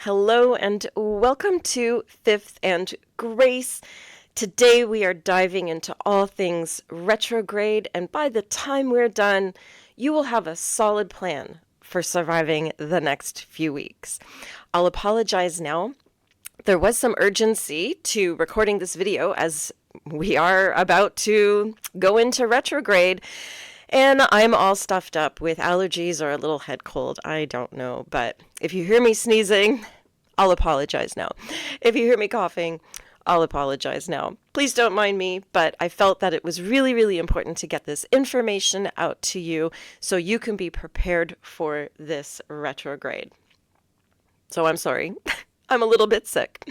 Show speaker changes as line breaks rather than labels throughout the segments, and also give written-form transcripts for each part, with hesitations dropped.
Hello and welcome to Fifth and Grace. Today we are diving into all things retrograde, and by the time we're done, you will have a solid plan for surviving the next few weeks. I'll apologize now. There was some urgency to recording this video as we are about to go into retrograde. And I'm all stuffed up with allergies or a little head cold. I don't know. But if you hear me sneezing, I'll apologize now. If you hear me coughing, I'll apologize now. Please don't mind me, but I felt that it was really, really important to get this information out to you so you can be prepared for this retrograde. So I'm sorry. I'm a little bit sick.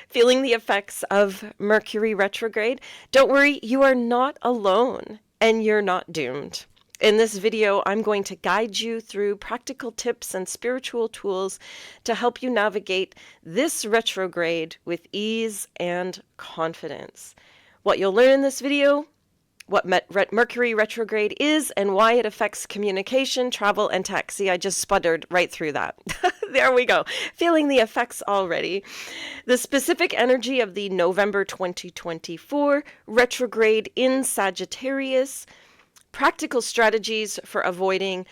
Feeling the effects of Mercury retrograde? Don't worry, you are not alone. And you're not doomed. In this video, I'm going to guide you through practical tips and spiritual tools to help you navigate this retrograde with ease and confidence. What you'll learn in this video, what Mercury retrograde is and why it affects communication, travel, and tech. See, I just sputtered right through that. There we go. Feeling the effects already. The specific energy of the November 2024 retrograde in Sagittarius. Practical strategies for avoiding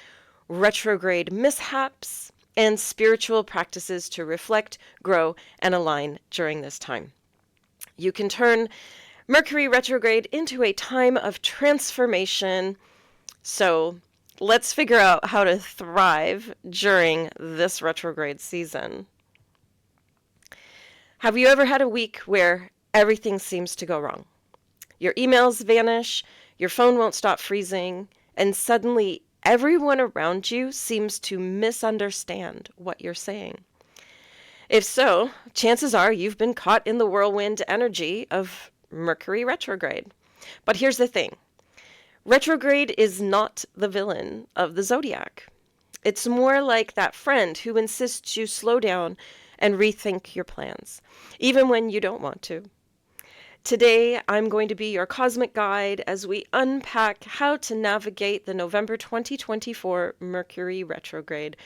retrograde mishaps and spiritual practices to reflect, grow, and align during this time. You can turn Mercury retrograde into a time of transformation. So let's figure out how to thrive during this retrograde season. Have you ever had a week where everything seems to go wrong? Your emails vanish, your phone won't stop freezing, and suddenly everyone around you seems to misunderstand what you're saying. If so, chances are you've been caught in the whirlwind energy of Mercury retrograde. But here's the thing. Retrograde is not the villain of the zodiac. It's more like that friend who insists you slow down and rethink your plans, even when you don't want to. Today, I'm going to be your cosmic guide as we unpack how to navigate the November 2024 Mercury retrograde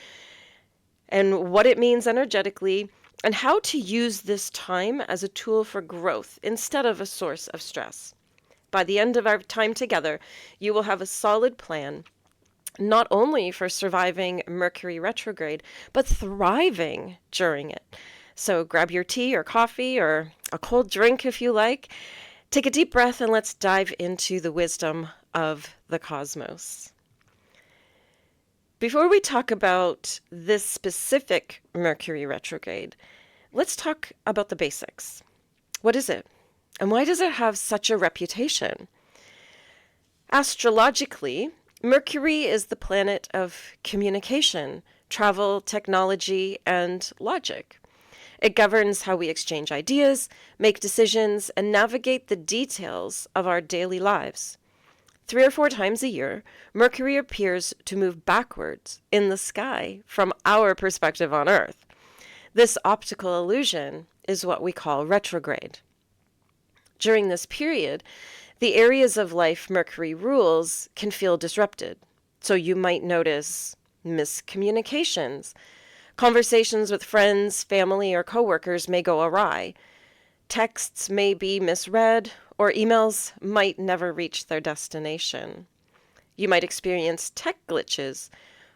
and what it means energetically, and how to use this time as a tool for growth instead of a source of stress. By the end of our time together, you will have a solid plan, not only for surviving Mercury retrograde, but thriving during it. So grab your tea or coffee or a cold drink if you like. Take a deep breath and let's dive into the wisdom of the cosmos. Before we talk about this specific Mercury retrograde, let's talk about the basics. What is it? And why does it have such a reputation? Astrologically, Mercury is the planet of communication, travel, technology, and logic. It governs how we exchange ideas, make decisions, and navigate the details of our daily lives. 3 or 4 times a year, Mercury appears to move backwards in the sky from our perspective on Earth. This optical illusion is what we call retrograde. During this period, the areas of life Mercury rules can feel disrupted. So you might notice miscommunications. Conversations with friends, family, or coworkers may go awry. Texts may be misread, or emails might never reach their destination. You might experience tech glitches,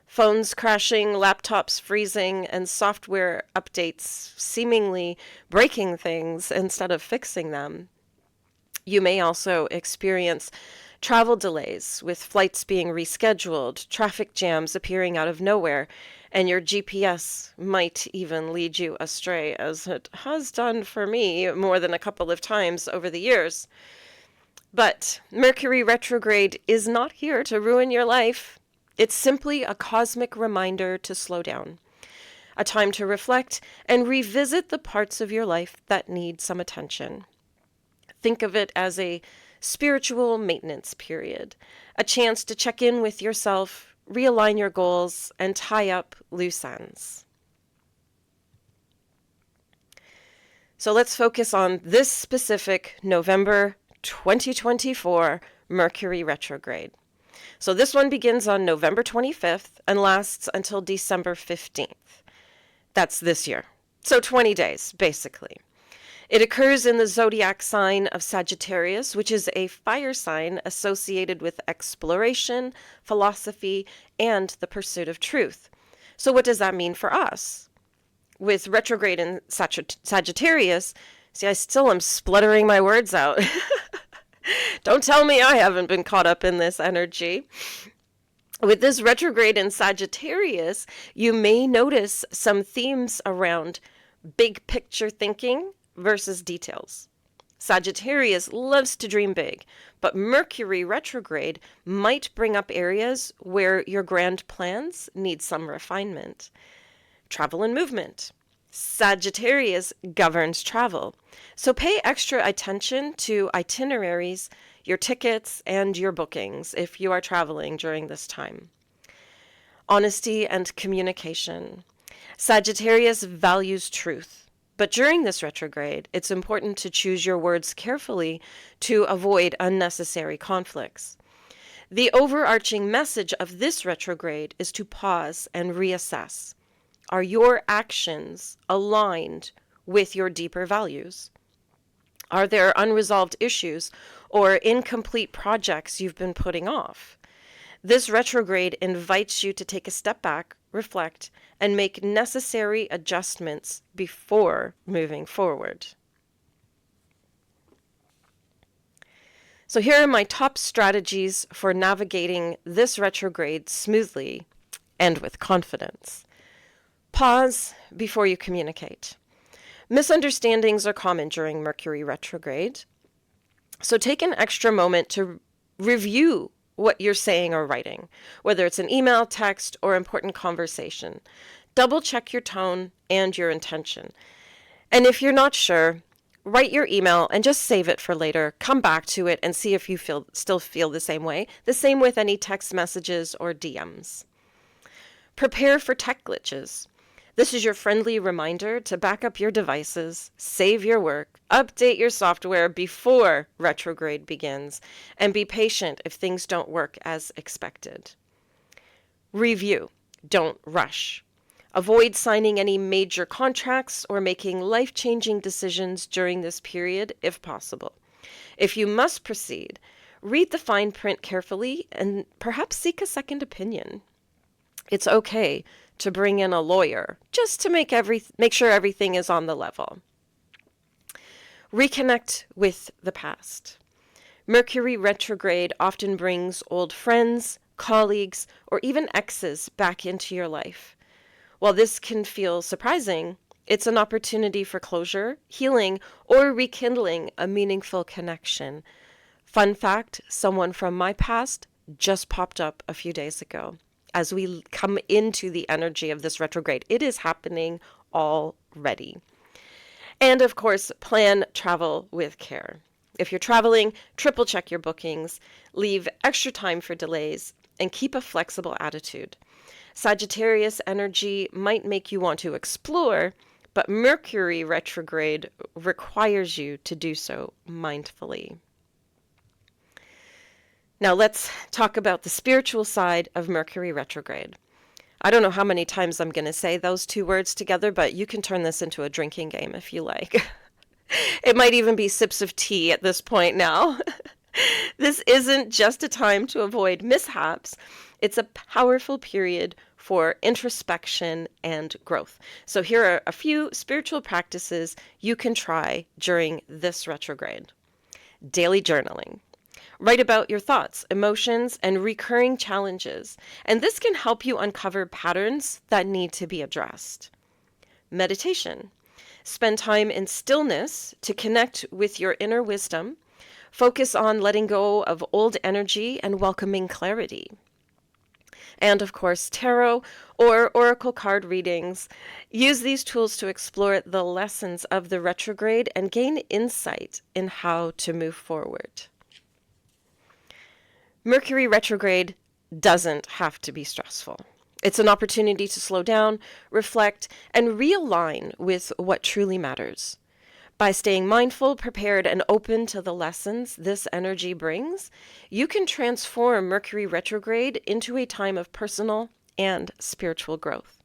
phones crashing, laptops freezing, and software updates seemingly breaking things instead of fixing them. You may also experience travel delays, with flights being rescheduled, traffic jams appearing out of nowhere, and your GPS might even lead you astray, as it has done for me more than a couple of times over the years. But Mercury retrograde is not here to ruin your life. It's simply a cosmic reminder to slow down, a time to reflect and revisit the parts of your life that need some attention. Think of it as a spiritual maintenance period, a chance to check in with yourself, realign your goals, and tie up loose ends. So let's focus on this specific November 2024 Mercury retrograde. So this one begins on November 25th and lasts until December 15th. That's this year. So 20 days, basically. It occurs in the zodiac sign of Sagittarius, which is a fire sign associated with exploration, philosophy, and the pursuit of truth. So what does that mean for us? With retrograde in Sagittarius, see, I still am spluttering my words out. Don't tell me I haven't been caught up in this energy. With this retrograde in Sagittarius, you may notice some themes around big picture thinking versus details. Sagittarius loves to dream big, but Mercury retrograde might bring up areas where your grand plans need some refinement. Travel and movement. Sagittarius governs travel, so pay extra attention to itineraries, your tickets, and your bookings if you are traveling during this time. Honesty and communication. Sagittarius values truth, but during this retrograde, it's important to choose your words carefully to avoid unnecessary conflicts. The overarching message of this retrograde is to pause and reassess. Are your actions aligned with your deeper values? Are there unresolved issues or incomplete projects you've been putting off? This retrograde invites you to take a step back, reflect, and make necessary adjustments before moving forward. So here are my top strategies for navigating this retrograde smoothly and with confidence. Pause before you communicate. Misunderstandings are common during Mercury retrograde, so take an extra moment to review what you're saying or writing, whether it's an email, text, or important conversation. Double check your tone and your intention. And if you're not sure, write your email and just save it for later. Come back to it and see if you still feel the same way. The same with any text messages or DMs. Prepare for tech glitches. This is your friendly reminder to back up your devices, save your work, update your software before retrograde begins, and be patient if things don't work as expected. Review. Don't rush. Avoid signing any major contracts or making life-changing decisions during this period if possible. If you must proceed, read the fine print carefully and perhaps seek a second opinion. It's okay to bring in a lawyer just to make sure everything is on the level. Reconnect with the past. Mercury retrograde often brings old friends, colleagues, or even exes back into your life. While this can feel surprising, it's an opportunity for closure, healing, or rekindling a meaningful connection. Fun fact, someone from my past just popped up a few days ago. As we come into the energy of this retrograde, it is happening already. And of course, plan travel with care. If you're traveling, triple check your bookings, leave extra time for delays, and keep a flexible attitude. Sagittarius energy might make you want to explore, but Mercury retrograde requires you to do so mindfully. Now let's talk about the spiritual side of Mercury retrograde. I don't know how many times I'm going to say those two words together, but you can turn this into a drinking game if you like. It might even be sips of tea at this point now. This isn't just a time to avoid mishaps. It's a powerful period for introspection and growth. So here are a few spiritual practices you can try during this retrograde. Daily journaling. Write about your thoughts, emotions, and recurring challenges, and this can help you uncover patterns that need to be addressed. Meditation. Spend time in stillness to connect with your inner wisdom. Focus on letting go of old energy and welcoming clarity. And of course, tarot or oracle card readings. Use these tools to explore the lessons of the retrograde and gain insight in how to move forward. Mercury retrograde doesn't have to be stressful. It's an opportunity to slow down, reflect, and realign with what truly matters. By staying mindful, prepared, and open to the lessons this energy brings, you can transform Mercury retrograde into a time of personal and spiritual growth.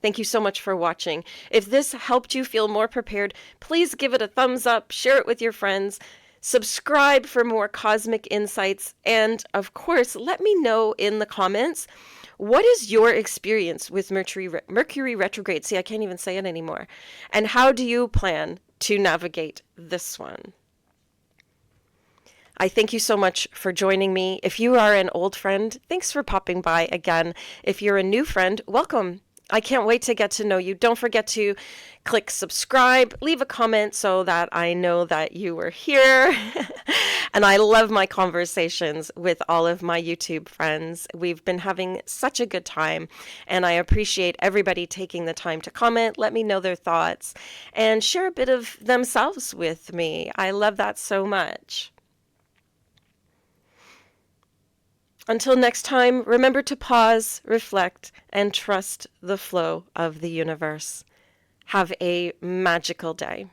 Thank you so much for watching. If this helped you feel more prepared, please give it a thumbs up, share it with your friends, subscribe for more cosmic insights, and of course, let me know in the comments, what is your experience with Mercury retrograde? See, I can't even say it anymore. And how do you plan to navigate this one? I thank you so much for joining me. If you are an old friend, thanks for popping by again. If you're a new friend, welcome. I can't wait to get to know you. Don't forget to click subscribe, leave a comment so that I know that you were here. And I love my conversations with all of my YouTube friends. We've been having such a good time, and I appreciate everybody taking the time to comment, let me know their thoughts, and share a bit of themselves with me. I love that so much. Until next time, remember to pause, reflect, and trust the flow of the universe. Have a magical day.